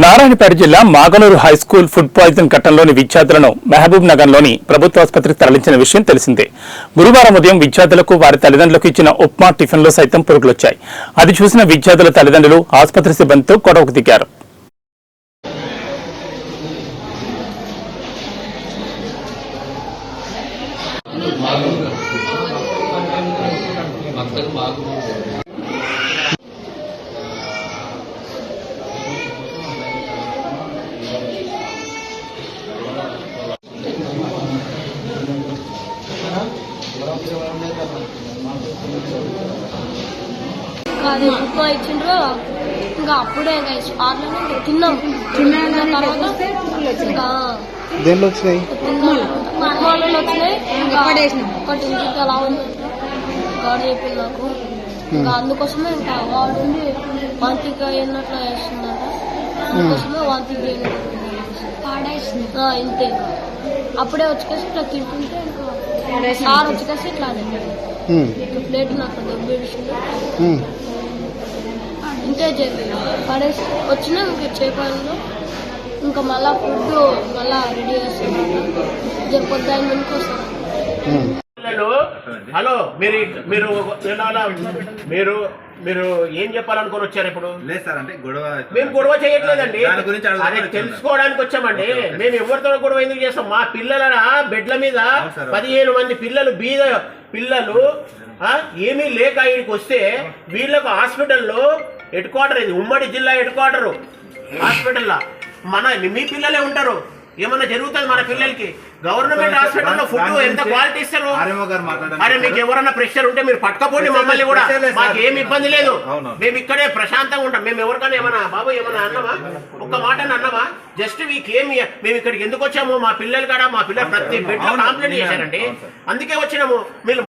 నారాయణపేట జిల్లా Maganur high school food poison ఘటనలోని విద్యార్థులను మహబూబ్ నగర్లోని ప్రభుత్వ ఆసుపత్రికి తరలించిన విషయం తెలిసిందే. గురువారం ఉదయం విద్యార్థులకు వారి తల్లిదండ్రులకు ఇచ్చిన ఉప్మా టిఫిన్లో సైతం పురుగులొచ్చాయి. అది చూసిన విద్యార్థుల తల్లిదండ్రులు ఆసుపత్రి సిబ్బందితో గొడవకు దిగారు. అది ఉప్మా ఇచ్చిండ్రు. ఇంకా అప్పుడే స్పాట్లోనే తిన్నాం. తిన్న తర్వాత దేంట్లో వచ్చినాయి? ఉప్మాలలో వచ్చినాయి. ఒకటి ఇంటికి అలా ఉంది గాడు చెప్పింది నాకు. ఇంకా అందుకోసమే ఇంకా వాడు వాంతిగా అయినట్లు వేస్తుందంట. అందుకోసమే వాంతిగా ఇంతే. అప్పుడే వచ్చేసి ఇట్లా తింటుంటే ఇంకా సార్ వచ్చేసి ఇట్లా ప్లేట్ నాకు దెబ్బేసింది. ఇంతే జరిగింది. పడేసి వచ్చినా ఇంకా చేపలు ఇంకా మళ్ళా ఫుడ్ మళ్ళా రెడీ చేస్తాను. జరిపోద్ది 5 మందికి వస్తాను. హలో, మీరు మీరు మీరు మీరు ఏం చెప్పాలనుకుని వచ్చారు ఇప్పుడు? లేదు సార్, అంటే గొడవ మేము గొడవ చేయట్లేదండి. దాని గురించి అదే తెలుసుకోవడానికి వచ్చామండి. మేము ఎవరితో గొడవ ఎందుకు చేస్తాం? మా పిల్లల బెడ్ల మీద 15 మంది పిల్లలు, బీద పిల్లలు ఏమీ లేక ఇక్కడికి వస్తే వీళ్ళకు హాస్పిటల్లో హెడ్ క్వార్టర్, ఇది ఉమ్మడి జిల్లా హెడ్ క్వార్టరు హాస్పిటల్లో మీ పిల్లలే ఉంటారు. ఏమన్నా జరుగుతుంది మన పిల్లలకి? గవర్నమెంట్ హాస్పిటల్లో ఫుడ్ ఎంత క్వాలిటీ ఇస్తారు? అరే మీకు ఎవరన్నా ప్రెషర్ ఉంటే మీరు పట్టుకపోండి మమ్మల్ని కూడా, మాకు ఏమి ఇబ్బంది లేదు. మేము ఇక్కడే ప్రశాంతంగా ఉంటాం. మేము ఎవరికైనా ఏమన్నా బాబు ఏమన్నా అన్నామా? ఒక్క మాట అన్నామా? జస్ట్ మీకేమి మేము ఇక్కడికి ఎందుకు వచ్చాము? మా పిల్లలు కాడ మా పిల్లలు ప్రతి బెడ్ లో కంప్లైంట్ చేశారండి. అందుకే వచ్చినాము. మీరు